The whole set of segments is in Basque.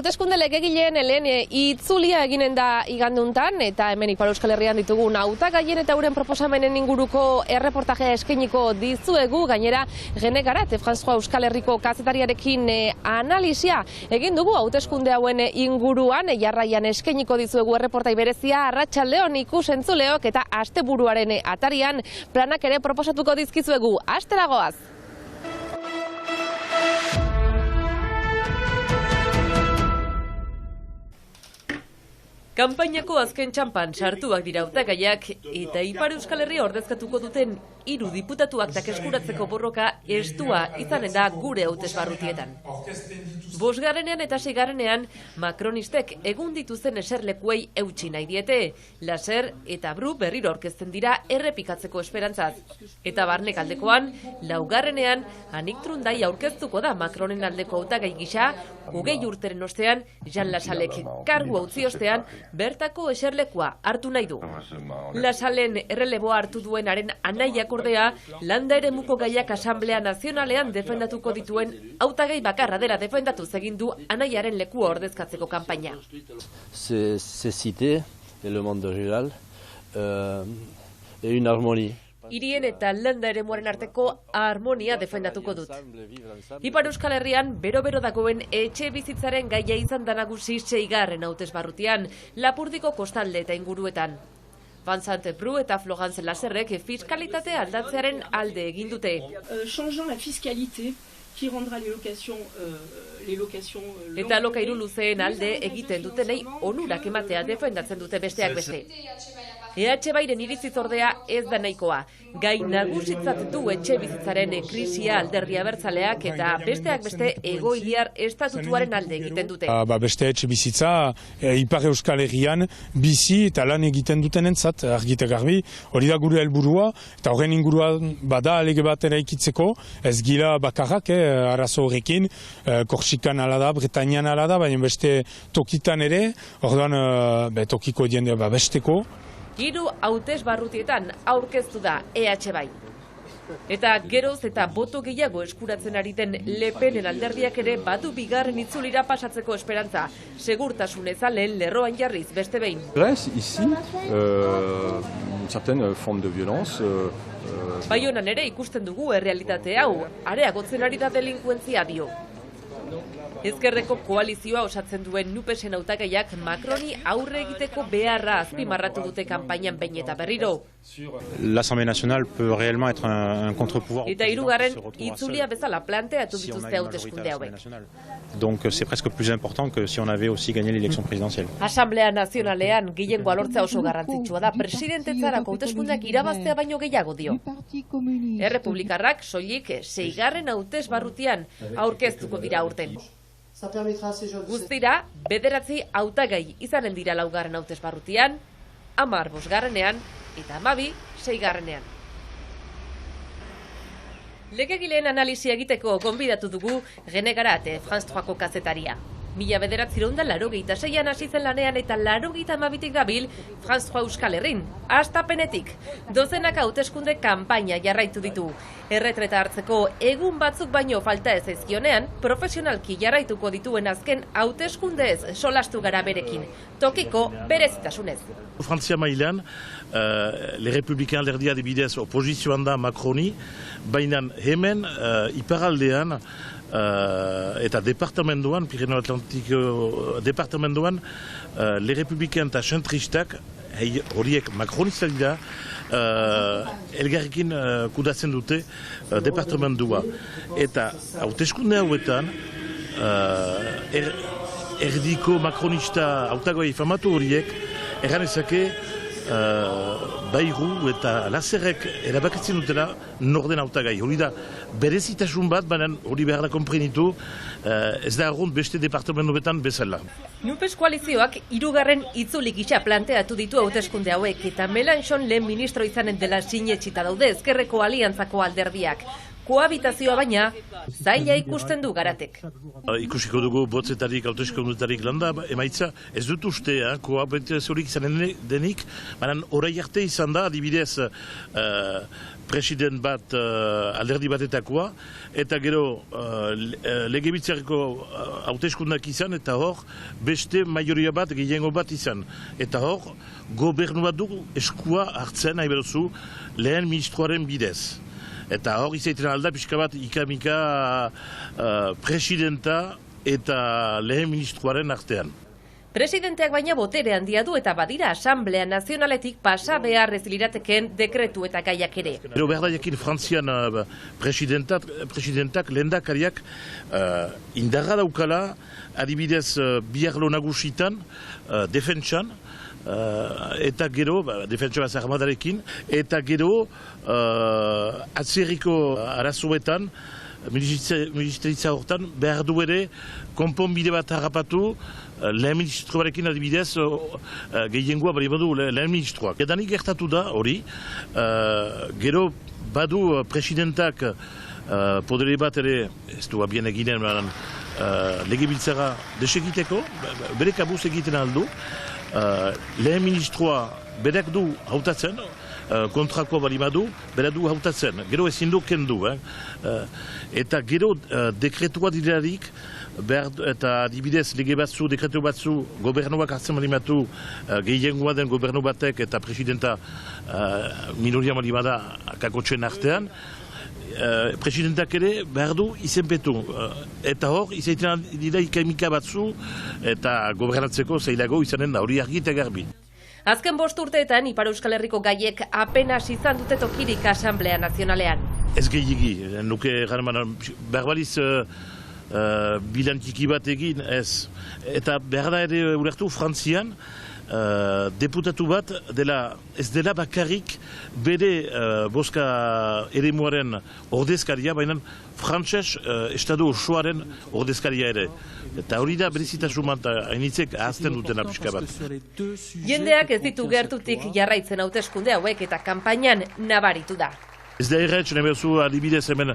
Hauteskunde legegileen lehen itzulia eginen da iganduntan, eta hemen Ipar Euskal Herrian ditugun hautagaien eta euren proposamenen inguruko erreportajea eskainiko dizuegu, gainera Genegarat, François Euskal Herriko kazetariarekin analisia egin dugu hauteskunde hauen inguruan, jarraian eskainiko dizuegu erreportai berezia arratsaldeon ikus-entzuleok eta asteburuaren atarian planak ere proposatuko dizkizuegu. Astera goaz! Kanpainako azken txanpan sartuak dira hautagaiak eta Ipar Euskal Herria ordezkatuko duten 3 diputatuak eskuratzeko borroka estua izanen da gure hautesbarrutietan. 5. eta 6. Macronistek egun dituzten eserlekuei eutsi nahi diete. Laser eta Bru berriro aurkezten dira errepikatzeko esperantzaz. Eta barnek aldekoan, 4. Anik Trundai aurkeztuko da Macronen aldeko hautagai gisa, 20 urteren ostean, Jean Lasalek kargua utzi ostean, bertako eserlekua hartu nahi du. Lasalen erreleboa hartu duenaren anaiak ordea, landa eremuko gaiak Asamblea Nazionalean defendatuko dituen hautagai bakarra dela defendatu egin du anaiaren lekua ordezkatzeko kanpaina. C'est cité, et le monde rural, et une harmonie. Hirien eta landa eremuaren arteko harmonia defendatuko dut. Ipar Euskal Herrian bero-bero dagoen etxe bizitzaren gaia izan da nagusi 6. hautesbarrutian, Lapurdiko kostalde eta inguruetan. Vincent Bru eta Florence Laserrek fiskalitatea aldatzearen alde egin dute. Changeant la fiscalité qui rendra les locations eta alokairu luzeen alde egiten dutenei onurak ematea defendatzen dute besteak beste. EH Bairen iritziz ordea ez da nahikoa. Gai nagusitzat du etxe bizitzaren krisia alderdi abertzaleak eta besteak beste egoiliar estatutuaren alde egiten dute. Beste etxe bizitza Ipar Euskal Herrian bizi eta lan egiten dutenentzat argite garbi, hori da gure helburua eta horren inguruan bada lege bat eraikitzeko, ez gila bakarrak arazo horrekin, Korsikan ala da, Bretainian ala da, baina beste tokitan ere, orduan tokiko jende besteko. 3 hautesbarrutietan aurkeztu da EH Bai. Eta geroz eta boto gehiago eskuratzen ari den Le Penen alderdiak ere badu 2. itzulira pasatzeko esperantza. Segurtasun ezaleen lerroan jarriz beste behin. Ici, une certaine forme de violence. Baionan ere ikusten dugu errealitate hau, areagotzen ari da delinkuentzia dio. Ezkerreko koalizioa osatzen duen Nupesen hautagaiak Macroni aurre egiteko beharra azpimarratu dute kanpainan behin eta berriro. L'Assemblée nationale peut réellement être un contre-pouvoir. Eta 3. itzulia bezala planteatu dituzte hauteskunde hauek. Donc c'est presque plus important que si on avait aussi gagné l'élection présidentielle. Asamblea Nazionalean gehiengoa lortzea oso garrantzitsua da, presidentetzarako hauteskundeak irabaztea baino gehiago dio. Errepublikarrak soilik 6. hautesbarrutian aurkeztuko dira aurten. Guztira, 9 hautagai izanen dira 4. hautesbarrutian, 10 5. eta 12 6. Legegileen analisia egiteko gonbidatu dugu Genegarat, France 3ko kazetaria. 1986an hasi zen lanean eta 92tik dabil France 3 Euskal Herrin, hastapenetik. Dozenaka hauteskunde kanpaina jarraitu ditu. Erretreta hartzeko egun batzuk baino falta ez zaizkionean, profesionalki jarraituko dituen azken hauteskundeez solastu gara berekin. Tokiko berezitasunez. Frantzia mailan, les républicains alderdia adibidez oposizioan da Macroni, baina hemen iparaldean eta departamentoan, Pirineo Atlantiko departamentoan, les républicains eta zentristak, horiek Macronistak dira, elgarrekin kudatzen dute departamentua. Eta hauteskunde hauetan, erdiko Macronista hautagoi famatu horiek, erranezake Bairu eta Laserrek erabakitzen dutela norden hautagai. Hori da berezitasun bat, baina hori behar da konprenitu, ez da arrunt beste departamentoetan bezala. Nupes koalizioak 3. itzuli gisa planteatu ditu hauteskunde hauek eta Mélenchon lehen ministro izanen dela sinetsita daude Ezkerreko aliantzako alderdiak. koabitazioa baina zaila ikusten du Garatek. Ikusiko dugu botzetarik, hauteskundetarik landa, emaitza ez dut uste, koabitaziorik izan denik, baina orai arte izan da, adibidez, president bat alderdi batetakoa, eta gero legebiltzarreko hauteskundak izan, eta hor beste majoria bat, gehiengo bat izan. Eta hor, gobernu bat du eskua hartzen, nahi berozu, lehen ministroaren bidez. Eta hor izaiten alda pixka bat ika-mika presidenta eta lehen ministroaren artean. Presidenteak baina botere handia du eta badira Asamblea Nazionaletik pasa behar ez lirateken dekretu eta gaiak ere. Gero behar da jakin Frantzian presidentak lehendakariak indarra daukala adibidez bi arlo nagusitan defentsan, eta gero, defentsa bat armadarekin, eta gero atzerriko arazoetan, ministeritza hortan, behar du ere konponbide bat harrapatu lehen ministroarekin adibidez gehiengoa bali badu lehen ministroak. Edanik gertatu da hori, gero badu presidentak podere bat ere, ez du abien eginen legebiltzara desegiteko, bere kabuz egiten aldu, lehen ministroa berak du hautatzen, kontrakoa bali badu, berak du hautatzen, gero ezin du kendu. Eta gero dekretua dirarik, eta adibidez lege batzu, dekretu batzu, gobernuak hartzen balimatu, gehiengoa den gobernu batek eta presidenta minoria balimada kakotzen artean, presidentak ere behar du izenpetu. Eta hor, izaiten dira ikaimika batzu eta gobernatzeko zailago izanen da, hori argi eta garbi. Azken 5 urteetan, Ipar Euskal Herriko gaiek apenas izan dute tokirik Asamblea Nazionalean. Ez gehiagi, nuke garen berbaliz bilan txiki bat egin, ez. Eta behar da ere ulertu Frantzian, deputatu bat ez dela bakarrik bere boska eremuaren ordezkaria, baina frantses estadu osoaren ordezkaria ere. Eta hori da berezitasun bat hainitzek ahazten dutena pixka bat. Jendeak ez ditu gertutik jarraitzen hauteskunde hauek eta kanpainan nabaritu da. Ez da erretz, nahi beharzu adibidez hemen,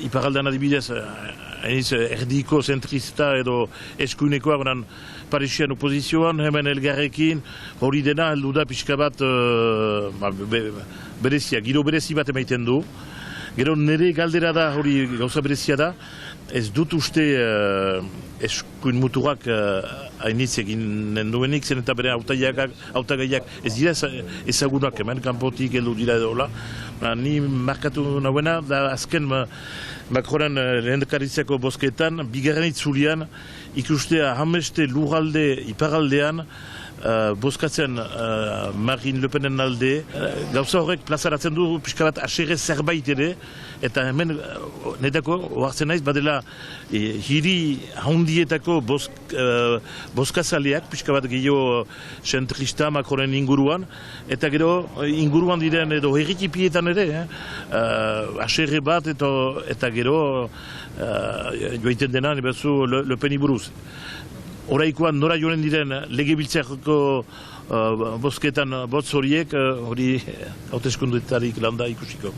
iparaldean adibidez, erdiko zentrista edo eskuinekoa, banan Parisian opozizioan, hemen elgarrekin, hori dena heldu da pixka bat berezia, giro berezi bat emaiten du. Gero nire galdera da, hori gauza berezia da, ez dut uste eskuin muturak hainitz egin duenik, zen eta bere hautagaiak ez dira ezagunak hemen, kanpotik heldu dira edola. Ni markatu nahuena, da azken Macronen lehendakaritzako bozketan, bigarren itzulian, ikustea hameste lurralde iparaldean, bozkatzen Marine Le Penen alde, gauza horrek plazaratzen du pixka bat aserre zerbait ere, eta hemen netako ohartzen naiz badela hiri handietako bozkazaleak, pixka bat gehiago zentrista Macronen inguruan, eta gero inguruan diren edo herritipietan ere, aserre bat eta gero joiten dena nebezu Le Peni buruz. Oraikoan nora joan diren legebiltzarko bozketan botz horiek hori hauteskundetarik landa ikusiko.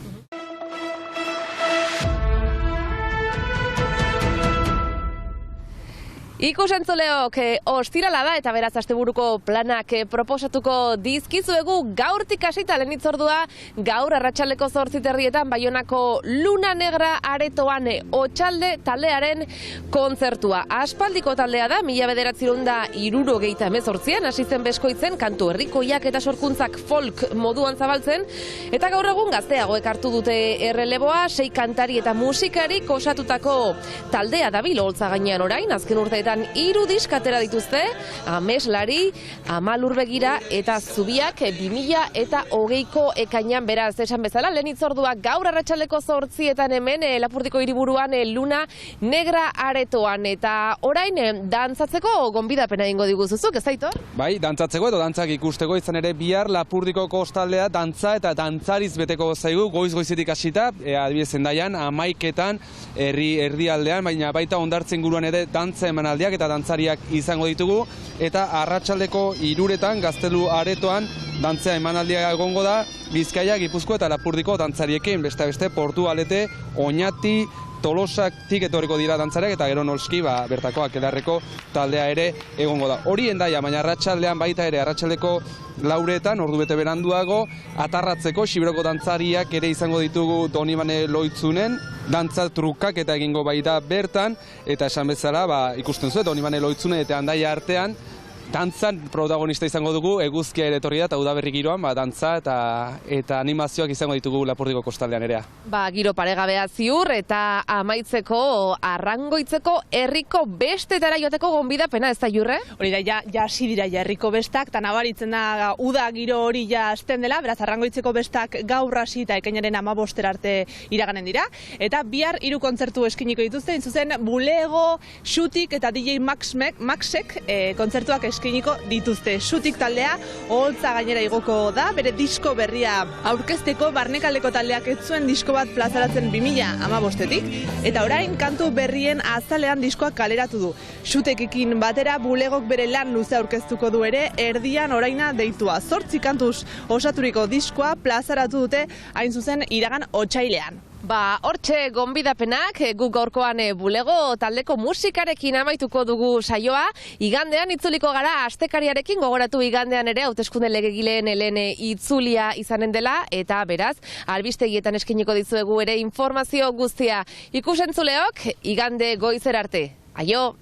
Ikusentzuleok, ostirala da eta beraz asteburuko planak proposatuko dizkizuegu gaurtik hasita lehen itzordua gaur arratsaldeko 8:30 Baionako Luna Negra aretoan Otxalde taldearen kontzertua. Aspaldiko taldea da, 1978an hasi zen beskoitzen kantu herrikoiak eta sorkuntzak folk moduan zabaltzen eta gaur egun gazteagoek hartu dute erreleboa, 6 kantari eta musikarik osatutako taldea dabil holtza gainean orain, azken urteetan 3 disk atera dituzte, Ameslari, Amalur Begira eta Zubiak 2020ko ekainean beraz esan bezala. Lehen itzordua gaur arratsaldeko 8:00 hemen Lapurdiko hiriburuan Luna Negra aretoan eta orain dantzatzeko gonbidapena egingo diguzuzuk, ez Aitor? Bai, dantzatzeko edo dantzak ikusteko izan ere bihar Lapurdiko kostaldea dantza eta dantzariz beteko zaigu goiz-goizetik hasita, adibidez Hendaian 11etan herrialdean, baina baita Hondartza inguruan ere dantza eman emanaldiak eta dantzariak izango ditugu, eta arratsaldeko 3 Gaztelu Aretoan dantzea emanaldia egongo da Bizkaia, Gipuzkoa eta Lapurdiko dantzariekin, beste Portugalete, Oñati, Tolosatik etorriko dira dantzariak eta gero noski bertako Akelarreko taldea ere egongo da. Hori Hendaia, baina arratsaldean baita ere arratsaldeko 4 ordubete beranduago atarratzeko Xiberoko dantzariak ere izango ditugu Donibane Loitzunen dantza trukak eta egingo baita bertan, eta esan bezala ikusten zuet Donibane Loitzunen eta Hendaia artean dantzan protagonista izango dugu, eguzkia ere etorri da eta udaberri giroan dantza eta animazioak izango ditugu Lapurdiko kostaldean erea. Giro paregabea ziur eta amaitzeko Arrangoitzeko herriko bestetara joateko gonbidapena, ez da Jurre? Hori da, ja hasi dira herriko bestak, eta nabaritzen da uda giro hori ja hasten dela, beraz Arrangoitzeko bestak gaur hasi eta ekainaren 15 arte iraganen dira, eta bihar 3 kontzertu eskiniko dituzte, zuzen Bulego, Xutik eta DJ Maxek kontzertuak eskiniko dituzte. Xutik taldea oholtza gainera igoko da, bere disko berria aurkezteko, Barnekaldeko taldeak ez zuen disko bat plazaratzen 2015-etik, eta orain kantu berrien azalean diskoak kaleratu du. Xutekekin batera Bulegok bere lan luze aurkeztuko du ere, erdian oraina deitua. 8 kantuz osaturiko diskoa plazaratu dute hain zuzen iragan otsailean. Hortxe gonbidapenak, guk gaurkoan Bulego taldeko musikarekin amaituko dugu saioa. Igandean itzuliko gara astekariarekin, gogoratu igandean ere hauteskunde legegileen lehen itzulia izanen dela, eta beraz, albistegietan eskiniko dizuegu ere informazio guztia. Ikusentzuleok, igande goizer arte. Aio!